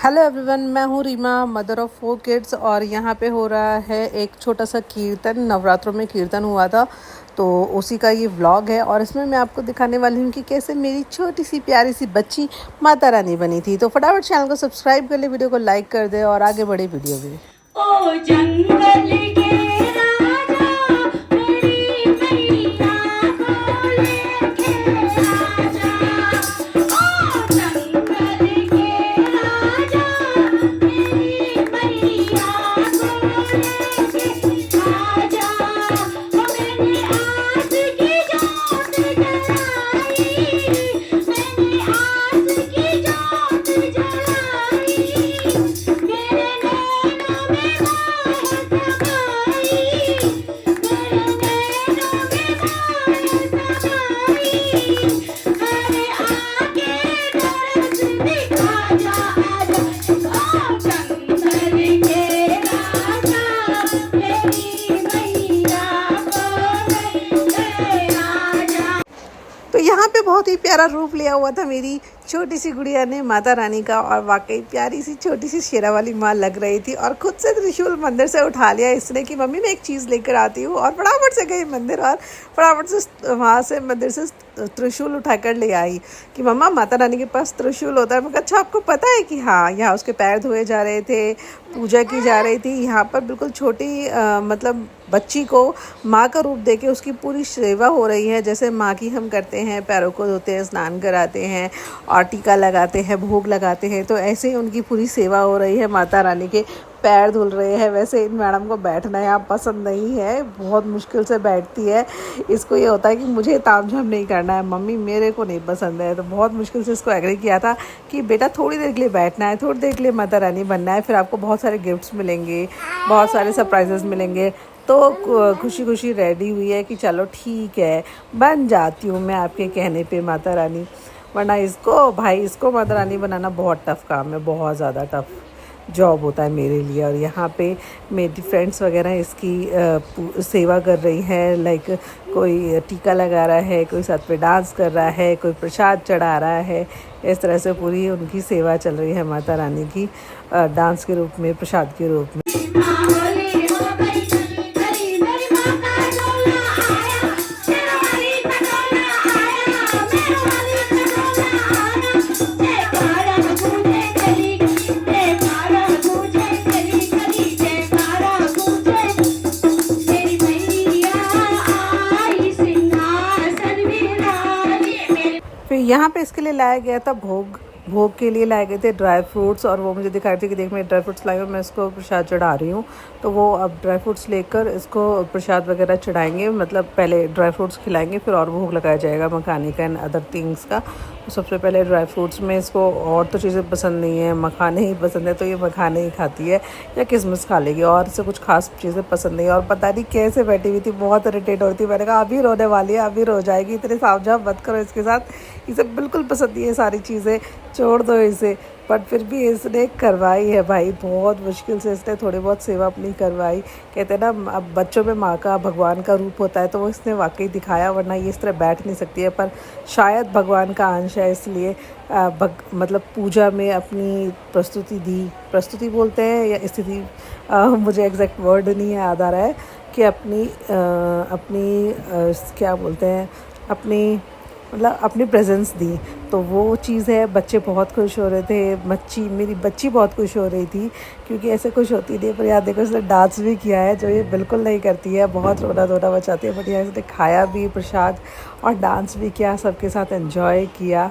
Hello everyone, मैं हूँ Reema, mother of 4 kids. और यहाँ पे हो रहा है एक छोटा सा कीर्तन। नवरात्रों में कीर्तन हुआ था, तो उसी का ये व्लॉग है। और इसमें मैं आपको दिखाने वाली हूँ कि कैसे मेरी छोटी सी प्यारी सी बच्ची माता रानी बनी थी। तो फटाफट चैनल को सब्सक्राइब कर ले, वीडियो को लाइक कर दे और आगे बढ़े वीडियो में। ओ जंगल के राजा मेरी मैया को लेके आजा। ओ जंगल के राजा मेरी मैया को लेके आजा। ओ मैंने आस की जोत जलाई, मैंने आस की जोत जलाई, मेरे नैनों में तो यहाँ पे बहुत ही प्यारा रूप लिया हुआ था मेरी छोटी सी गुड़िया ने माता रानी का। और वाकई प्यारी सी छोटी सी शेरा वाली माँ लग रही थी। और खुद से त्रिशूल मंदिर से उठा लिया इसने कि मम्मी मैं एक चीज़ लेकर आती हूँ। और फटाफट से गई मंदिर और फटाफट से वहाँ से मंदिर से त्रिशूल उठा कर ले आई कि मम्मा माता रानी के पास त्रिशूल होता है। मैं अच्छा आपको पता है कि हाँ, यहाँ उसके पैर धोए जा रहे थे, पूजा की जा रही थी। यहाँ पर बिल्कुल छोटी मतलब बच्ची को माँ का रूप देके उसकी पूरी सेवा हो रही है। जैसे माँ की हम करते हैं, पैरों को धोते हैं, स्नान कराते हैं और टीका लगाते हैं, भोग लगाते हैं, तो ऐसे ही उनकी पूरी सेवा हो रही है। माता रानी के पैर धुल रहे हैं। वैसे इन मैडम को बैठना यहाँ पसंद नहीं है, बहुत मुश्किल से बैठती है। इसको ये होता है कि मुझे तामझाम नहीं करना है, मम्मी मेरे को नहीं पसंद है। तो बहुत मुश्किल से इसको एग्री किया था कि बेटा थोड़ी देर के लिए बैठना है, थोड़ी देर के लिए माता रानी बनना है, फिर आपको बहुत सारे गिफ्ट्स मिलेंगे, बहुत सारे सरप्राइजेस मिलेंगे। तो खुशी खुशी रेडी हुई है कि चलो ठीक है, बन जाती हूँ मैं आपके कहने पे माता रानी। वरना इसको माता रानी बनाना बहुत टफ़ काम है, बहुत ज़्यादा टफ़ जॉब होता है मेरे लिए। और यहाँ पे मेरी फ्रेंड्स वगैरह इसकी सेवा कर रही हैं। लाइक कोई टीका लगा रहा है, कोई साथ पे डांस कर रहा है, कोई प्रसाद चढ़ा रहा है। इस तरह से पूरी उनकी सेवा चल रही है माता रानी की, डांस के रूप में, प्रसाद के रूप में। फिर यहाँ पे इसके लिए लाया गया था भोग के लिए लाए गए थे ड्राई फ्रूट्स। और वो मुझे दिखा रही थी कि देख मैं ड्राई फ्रूट्स लाई हूँ, मैं इसको प्रसाद चढ़ा रही हूँ। तो वो अब ड्राई फ्रूट्स लेकर इसको प्रसाद वगैरह चढ़ाएंगे, मतलब पहले ड्राई फ्रूट्स खिलाएंगे, फिर और भोग लगाया जाएगा मखाने का एंड अदर थिंग्स का। तो सबसे पहले ड्राई फ्रूट्स में इसको और तो चीज़ें पसंद नहीं है, मखाने ही पसंद है, तो ये मखाने ही खाती है या किशमिश खा लेगी, और इससे कुछ खास चीज़ें पसंद नहीं है। और पता नहीं कैसे बैठी हुई थी, बहुत इरिटेट हो रही थी। मैंने कहा अभी रोने वाली है, अभी रो जाएगी, इतने सावधान मत करो इसके साथ, इसे बिल्कुल पसंद नहीं है सारी चीज़ें, छोड़ दो इसे। बट फिर भी इसने करवाई है भाई, बहुत मुश्किल से इसने थोड़ी बहुत सेवा अपनी करवाई। कहते हैं ना, अब बच्चों में माँ का भगवान का रूप होता है, तो वो इसने वाकई दिखाया, वरना ये इस तरह बैठ नहीं सकती है। पर शायद भगवान का अंश है, इसलिए मतलब पूजा में अपनी प्रस्तुति बोलते हैं या स्थिति, मुझे एग्जैक्ट वर्ड नहीं याद आ रहा है कि क्या बोलते हैं, मतलब अपनी प्रेजेंस दी। तो वो चीज़ है। बच्चे बहुत खुश हो रहे थे, मेरी बच्ची बहुत खुश हो रही थी, क्योंकि ऐसे खुश होती नहीं। पर यार देखो, इसने डांस भी किया है, जो ये बिल्कुल नहीं करती है, बहुत रोना धोना बचाती है। बट यहाँ इसने खाया भी प्रसाद और डांस भी किया, सबके साथ एंजॉय किया।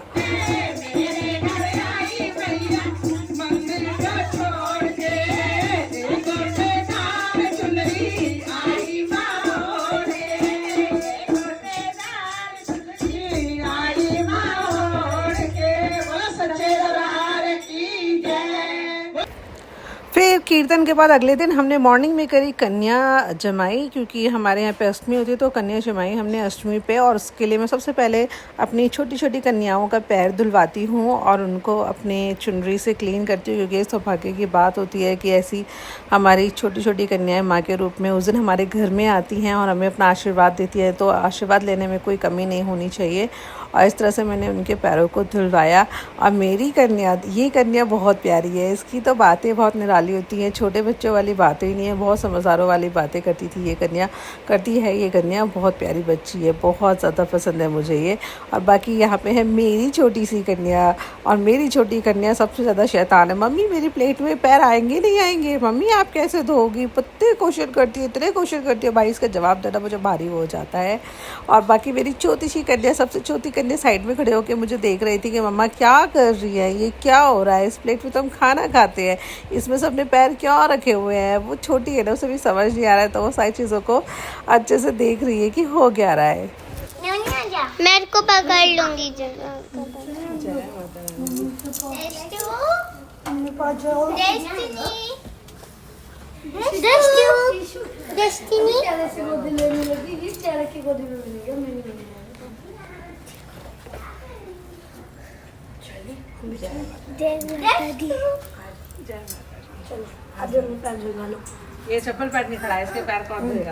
फिर कीर्तन के बाद अगले दिन हमने मॉर्निंग में करी कन्या जमाई, क्योंकि हमारे यहाँ पे अष्टमी होती है, तो कन्या जमाई हमने अष्टमी पे। और उसके लिए मैं सबसे पहले अपनी छोटी छोटी कन्याओं का पैर धुलवाती हूँ और उनको अपने चुनरी से क्लीन करती हूँ, क्योंकि ये सौभाग्य की बात होती है कि ऐसी हमारी छोटी छोटी कन्याएँ माँ के रूप में उस दिन हमारे घर में आती हैं और हमें अपना आशीर्वाद देती है। तो आशीर्वाद लेने में कोई कमी नहीं होनी चाहिए। और इस तरह से मैंने उनके पैरों को धुलवाया। और मेरी कन्या, ये कन्या बहुत प्यारी है, इसकी तो बातें बहुत निराली होती हैं, छोटे बच्चों वाली बातें ही नहीं है, बहुत समझदारों वाली बातें करती थी ये कन्या, करती है ये कन्या। बहुत प्यारी बच्ची है, बहुत ज़्यादा पसंद है मुझे ये। और बाकी यहाँ पे है मेरी छोटी सी कन्या, और मेरी छोटी कन्या सबसे ज़्यादा शैतान है। मम्मी मेरी प्लेट में पैर आएंगे नहीं आएंगे, मम्मी आप कैसे धोगी, इतने क्वेश्चन करती है, इतने क्वेश्चन करती है, भाई इसका जवाब देना मुझे भारी हो जाता है। और बाकी मेरी छोटी सी कन्या, सबसे छोटी कन्या साइड में खड़े होकर मुझे देख रही थी कि मम्मा क्या कर रही है, ये क्या हो रहा है, इस प्लेट में तो हम खाना खाते हैं, इसमें से अपने पैर क्यों रखे हुए हैं। वो छोटी है ना, उसे भी समझ नहीं आ रहा है, तो वो सारी चीज़ों को अच्छे से देख रही है कि हो क्या रहा है। मैं इसको पकड़ लूंगी ये चप्पल पैर नहीं खड़ा है, इसके पैर कौन धोएगा।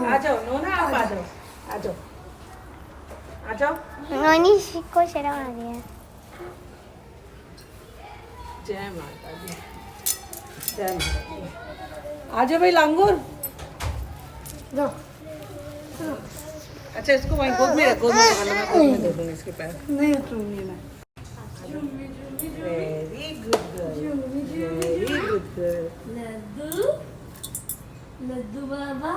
आ जाओ नोना, आप आ जाओ, आ जाओ, आ जाओ। नोनी को शर्म आ रही है। जय माता दी, जय माता दी। आ जाओ भाई लांगूर। अच्छा इसको वहीं गोद में रखो, मैं गोद में दे दूँगी इसके पैर। नहीं उठूंगी मैं। Very good girl, very good girl, लड्डू बाबा।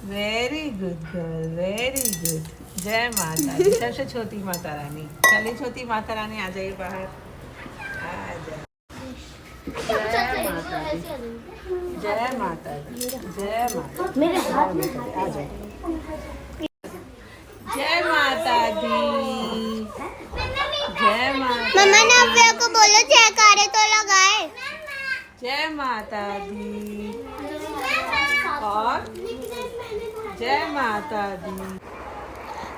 Very good girl, very good. जय माता दी, सबसे छोटी माता रानी। चलिए छोटी माता रानी आ जाइए बाहर, आ जाए। जय माता दी, जय माता दी, जय माता दी, मेरे हाथ में आ जाए। जय माता दी, जय माता। मम्मा नव्या को बोलो जयकारे तो लगाए। जय माता दी, और जय माता दी।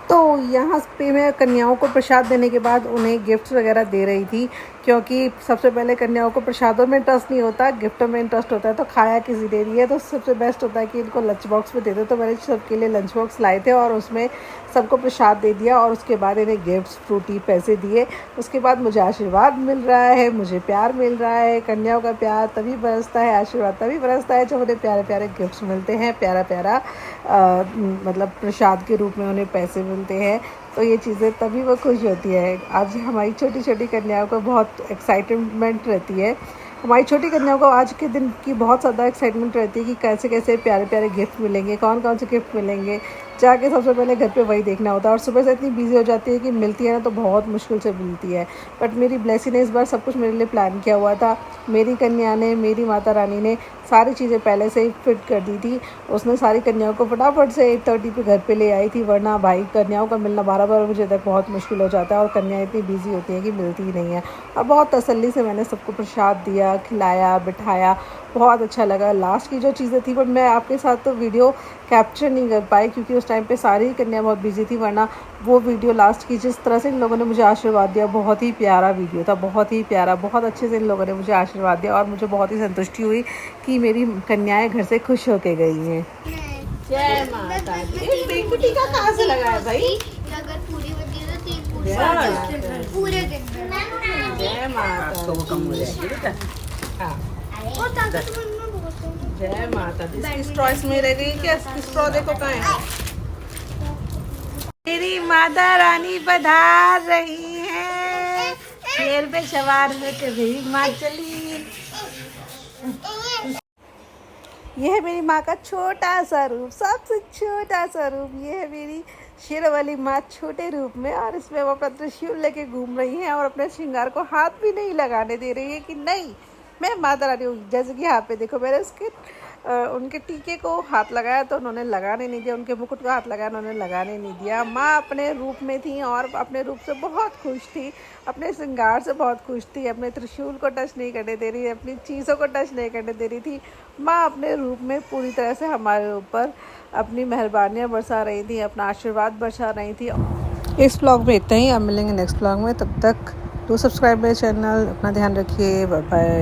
तो यहाँ पे मैं कन्याओं को प्रसाद देने के बाद उन्हें गिफ्ट्स वगैरह दे रही थी, क्योंकि सबसे पहले कन्याओं को प्रसादों में इंटरेस्ट नहीं होता, गिफ्टों में इंटरेस्ट होता है। तो खाया किसी दे रही है तो सबसे बेस्ट होता है कि इनको लंच बॉक्स में दे दो। तो मैंने सबके लिए लंच बॉक्स लाए थे और उसमें सबको प्रसाद दे दिया, और उसके बाद इन्हें गिफ्ट्स, फ्रूटी, पैसे दिए। उसके बाद मुझे आशीर्वाद मिल रहा है, मुझे प्यार मिल रहा है। कन्याओं का प्यार तभी बरसता है, आशीर्वाद तभी बरसता है जब उन्हें प्यारे प्यारे गिफ्ट्स मिलते हैं, प्यारा प्यारा मतलब प्रसाद के रूप में उन्हें पैसे मिलते हैं। तो ये चीज़ें तभी वो खुश होती है। आज हमारी छोटी छोटी कन्याओं को बहुत एक्साइटमेंट रहती है, हमारी छोटी कन्याओं को आज के दिन की बहुत ज़्यादा एक्साइटमेंट रहती है कि कैसे कैसे प्यारे प्यारे गिफ्ट मिलेंगे, कौन कौन से गिफ्ट मिलेंगे। जाके सबसे पहले घर पे वही देखना होता है, और सुबह से इतनी बिजी हो जाती है कि मिलती है ना तो बहुत मुश्किल से मिलती है। बट मेरी ब्लेसी ने इस बार सब कुछ मेरे लिए प्लान किया हुआ था। मेरी कन्या ने, मेरी माता रानी ने सारी चीज़ें पहले से ही फिट कर दी थी। उसने सारी कन्याओं को फटाफट से 8:30 पे घर पे ले आई थी, वरना भाई कन्याओं का मिलना 12 बजे तक बहुत मुश्किल हो जाता है, और कन्याएँ इतनी बिजी होती हैं कि मिलती ही नहीं है। और बहुत तसल्ली से मैंने सबको प्रसाद दिया, खिलाया, बिठाया, बहुत अच्छा लगा। लास्ट की जो चीज़ें थी बट मैं आपके साथ तो वीडियो कैप्चर नहीं कर पाई, क्योंकि उस टाइम पे सारी कन्या बहुत बिजी थी, वरना वो वीडियो लास्ट की जिस तरह से इन लोगों ने मुझे आशीर्वाद दिया, बहुत ही प्यारा वीडियो था, बहुत ही प्यारा, बहुत अच्छे से इन लोगों ने मुझे आशीर्वाद दिया, और मुझे बहुत ही संतुष्टि हुई कि मेरी कन्याएं घर से खुश होके गई हैं। जय माता दी। टीका कहाँ से लगाया भाई? अगर पूरी होती है तो 3 पूरी पूरे दिन। जय माता वो कम हो जाएगी बेटा। हाँ और ताकत में बहुत है। जय माता दी। इसकी स्ट्रॉ इसमें रह गई क्या? इसकी स्ट्रॉ देखो कहाँ है। मेरी माता रानी पधार रही है, शेर पे सवार होकर भी माँ चली। यह है मेरी माँ का छोटा सा रूप, सबसे छोटा सा रूप। ये है मेरी शेर वाली माँ छोटे रूप में, और इसमें वो अपना त्रिशूल लेके घूम रही है और अपने श्रृंगार को हाथ भी नहीं लगाने दे रही है कि नहीं मैं माता रानी हूँ। जैसे कि यहाँ पे देखो, मैंने उनके टीके को हाथ लगाया तो उन्होंने लगाने नहीं दिया, उनके मुकुट को हाथ लगाया उन्होंने लगाने नहीं दिया। माँ अपने रूप में थी और अपने रूप से बहुत खुश थी, अपने श्रृंगार से बहुत खुश थी, अपने त्रिशूल को टच नहीं करने दे रही, अपनी चीज़ों को टच नहीं करने दे रही थी। माँ अपने रूप में पूरी तरह से हमारे ऊपर अपनी मेहरबानियाँ बरसा रही थी, अपना आशीर्वाद बरसा रही थी। इस व्लॉग में इतना ही, अब मिलेंगे नेक्स्ट व्लॉग में। तब तक डू सब्सक्राइब मेरे चैनल, अपना ध्यान रखिए, बाय बाय।